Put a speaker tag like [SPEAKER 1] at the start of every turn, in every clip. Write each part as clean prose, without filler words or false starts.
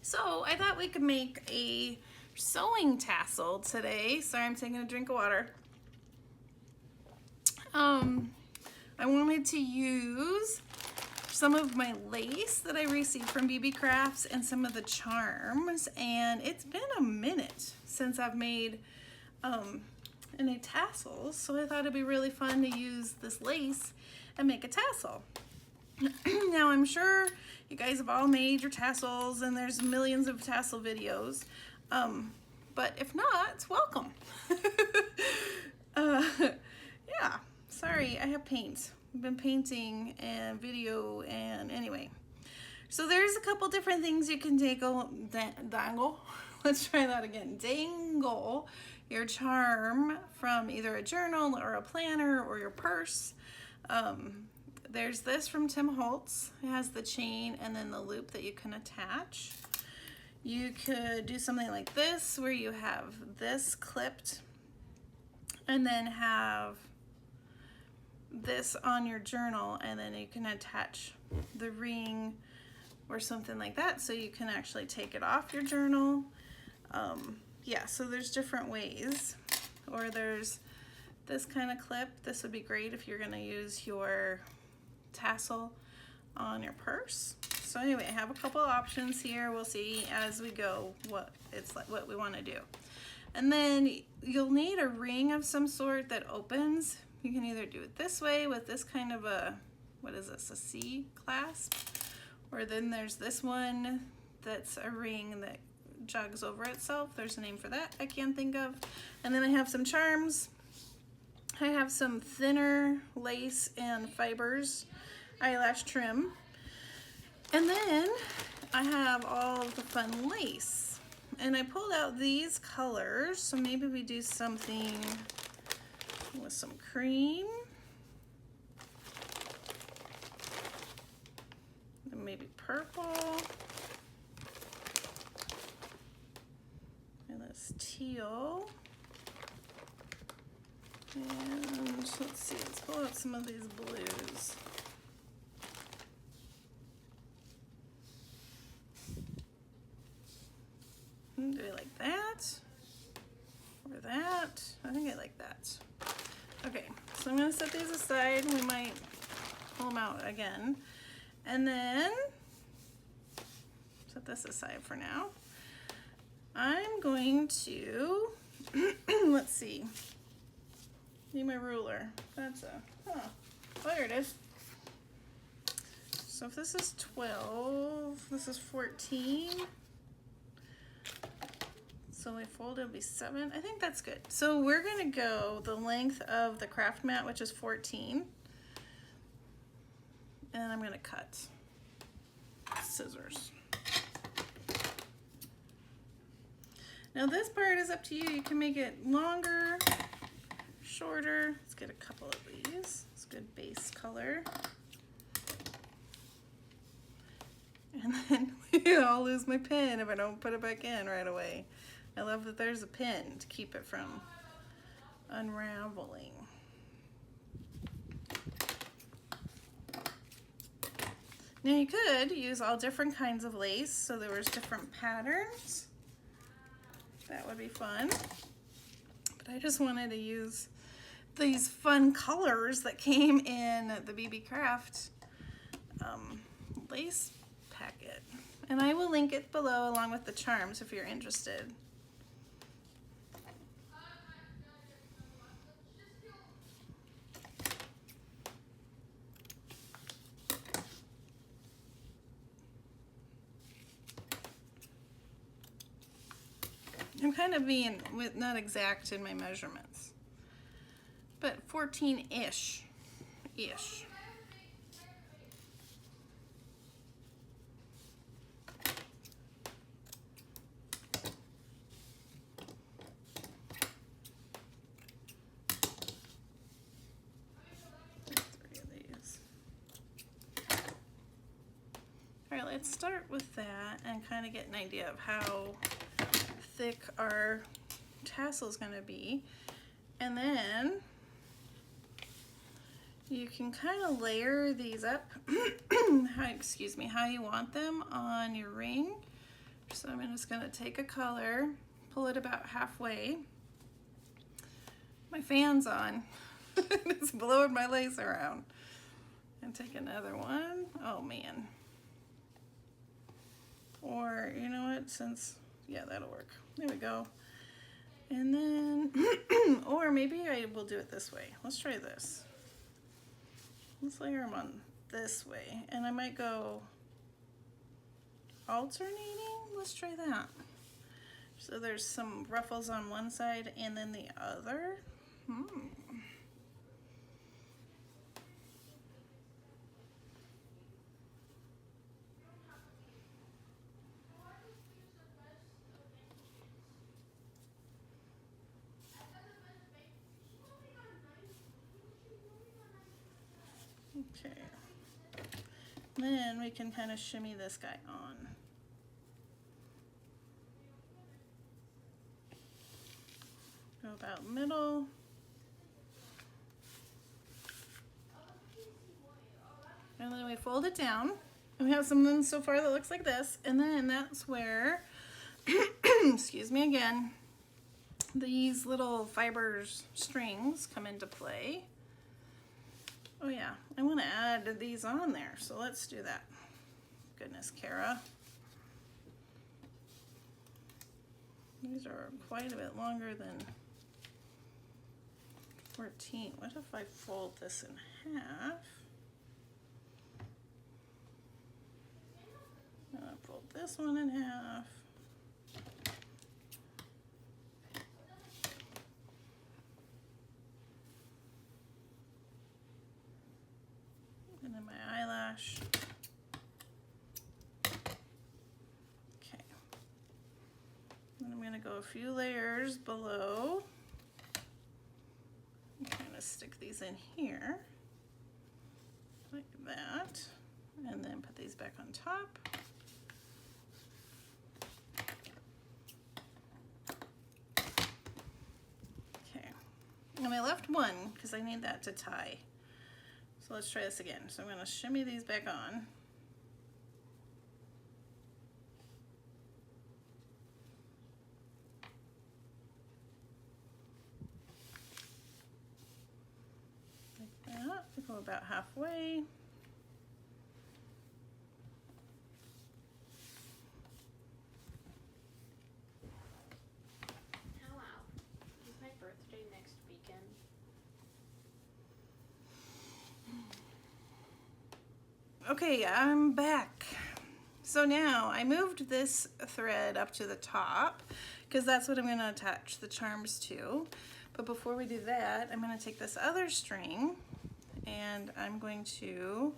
[SPEAKER 1] So I thought we could make a sewing tassel today. Sorry, I'm taking a drink of water. I wanted to use some of my lace that I received from BeebeeCraft and some of the charms, and it's been a minute since I've made any tassels, so I thought it'd be really fun to use this lace and make a tassel. Now I'm sure you guys have all made your tassels and there's millions of tassel videos, but if not, welcome. Yeah, sorry, I have paint. I've been painting and video, and anyway. So there's a couple different things you can dangle. Let's try that again. Dangle your charm from either a journal or a planner or your purse. There's this from Tim Holtz. It has the chain and then the loop that you can attach. You could do something like this where you have this clipped and then have this on your journal, and then you can attach the ring or something like that so you can actually take it off your journal. Yeah, so there's different ways. Or there's this kind of clip. This would be great if you're gonna use your tassel on your purse. So anyway, I have a couple options here. We'll see as we go what it's like, what we want to do. And then you'll need a ring of some sort that opens. You can either do it this way with this kind of a, what is this, a C clasp? Or then there's this one that's a ring that jogs over itself. There's a name for that I can't think of. And then I have some charms. I have some thinner lace and fibers eyelash trim. And then I have all of the fun lace. And I pulled out these colors, so maybe we do something with some cream. And maybe purple. And this teal. And let's see, let's pull out some of these blues. Do I like that? Or that? I think I like that. Okay, so I'm gonna set these aside. We might pull them out again. And then, set this aside for now. I'm going to, let's see. Need my ruler. That's a, oh, there it is. So if this is 12, this is 14. So we fold, it'll be 7. I think that's good. So we're gonna go the length of the craft mat, which is 14. And I'm gonna cut. Scissors. Now this part is up to you. You can make it longer, shorter. Let's get a couple of these. It's a good base color. And then I'll lose my pin if I don't put it back in right away. I love that there's a pin to keep it from unraveling. Now you could use all different kinds of lace, so there was different patterns. That would be fun. But I just wanted to use these fun colors that came in the BeebeeCraft lace packet. And I will link it below along with the charms if you're interested. I'm kind of being not exact in my measurements, but 14-ish. All right, let's start with that and kind of get an idea of how thick our tassel is going to be, and then you can kind of layer these up how you want them on your ring. So I'm just gonna take a color, pull it about halfway. My fan's on. It's blowing my lace around. And take another one. Oh man. Or you know what, since, yeah, that'll work. There we go. And then, or maybe I will do it this way. Let's try this. Let's layer them on this way. And I might go alternating. Let's try that. So there's some ruffles on one side and then the other. Okay. Then we can kind of shimmy this guy on. Go about middle. And then we fold it down. And we have something so far that looks like this. And then that's where, excuse me again, these little fibers, strings come into play. Oh yeah, I want to add these on there, so let's do that. Goodness, Cara. These are quite a bit longer than 14. What if I fold this in half? I'll fold this one in half. And then my eyelash. Okay. And I'm going to go a few layers below. Kind of stick these in here like that, and then put these back on top. Okay, and I left one because I need that to tie. So let's try this again. So I'm going to shimmy these back on. Go about halfway.
[SPEAKER 2] Oh wow, is my birthday next weekend?
[SPEAKER 1] Okay, I'm back. So now I moved this thread up to the top because that's what I'm going to attach the charms to. But before we do that, I'm going to take this other string and I'm going to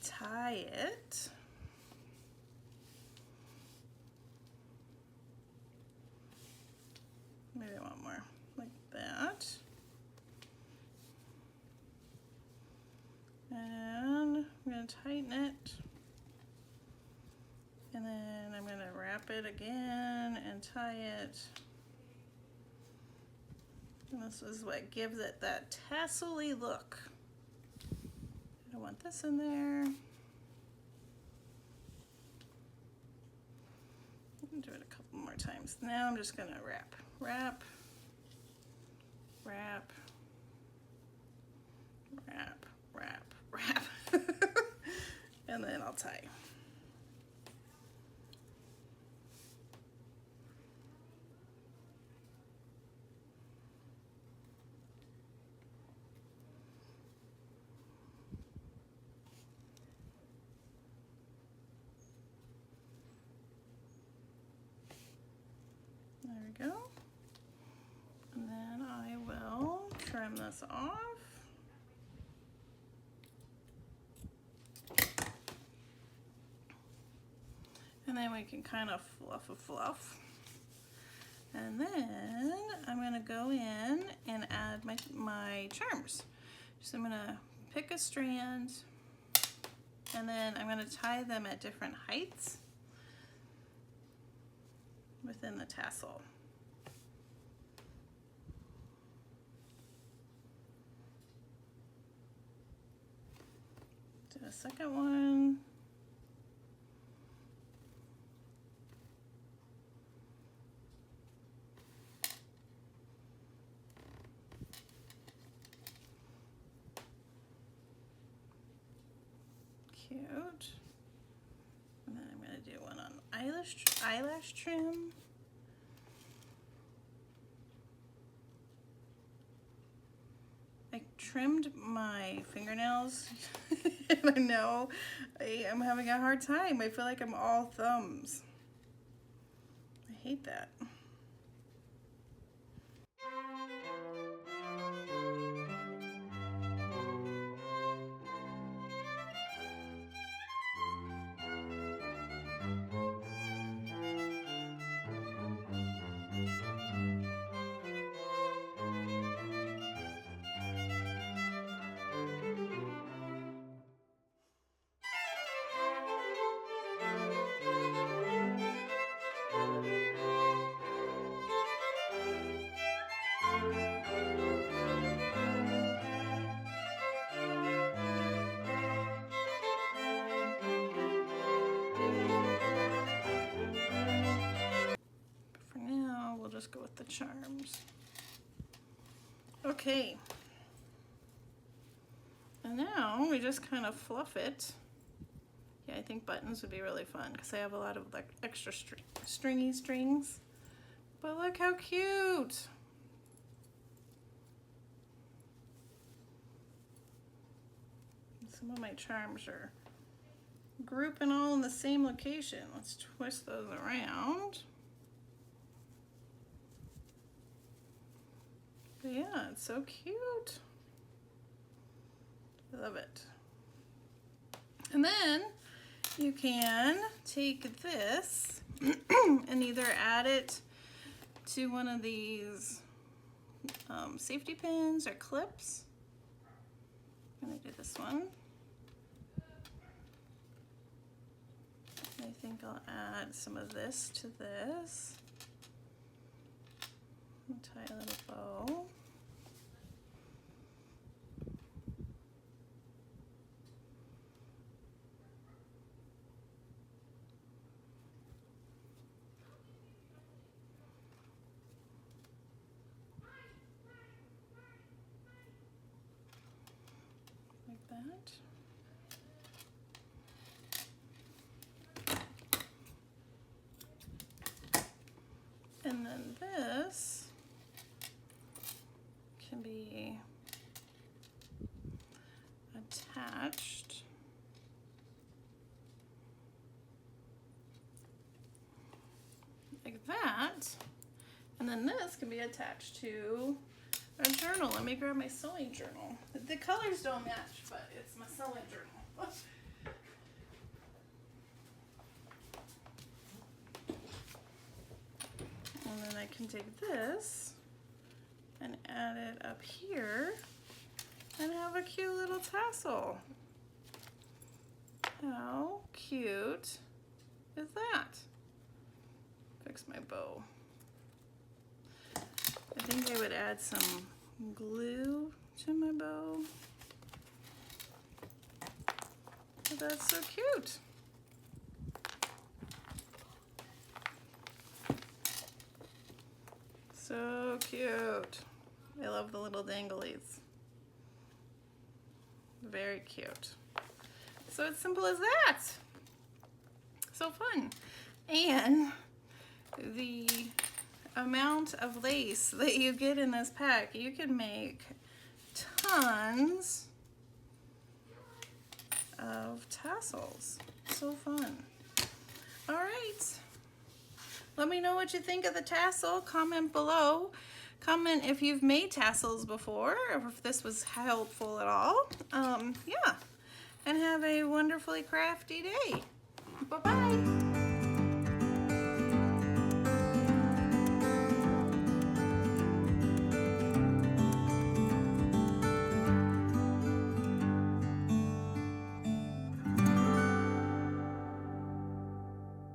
[SPEAKER 1] tie it. Maybe I want more, like that. And I'm going to tighten it. And then I'm going to wrap it again and tie it. And this is what gives it that tassel-y look. I want this in there. I'll do it a couple more times. Now I'm just going to wrap, wrap, wrap, wrap, wrap, wrap, and then I'll tie. There we go. And then I will trim this off. And then we can kind of fluff a fluff. And then I'm going to go in and add my charms. So I'm going to pick a strand and then I'm going to tie them at different heights within the tassel. Do a second one. Cute. And then I'm going to do one on eyelash trim. I trimmed my fingernails and I know I am having a hard time. I feel like I'm all thumbs. I hate that. Just go with the charms. Okay. And now we just kind of fluff it. Yeah, I think buttons would be really fun because I have a lot of like extra stringy strings. But look how cute. Some of my charms are grouping all in the same location. Let's twist those around. Yeah, it's so cute. I love it. And then you can take this and either add it to one of these safety pins or clips. I'm gonna do this one. I think I'll add some of this to this. And tie a little bow. Like that. And then this can be attached like that, and then this can be attached to a journal. Let me grab my sewing journal. The colors don't match, but it's my sewing journal. And then I can take this and add it up here and have a cute little tassel. How cute is that? Fix my bow. I think I would add some glue to my bow. But that's so cute. So cute. I love the little danglies. Very cute. So it's simple as that. So fun. And the amount of lace that you get in this pack, you can make tons of tassels. So fun. All right. Let me know what you think of the tassel. Comment below. Comment if you've made tassels before or if this was helpful at all. Yeah. And have a wonderfully crafty day. Bye-bye.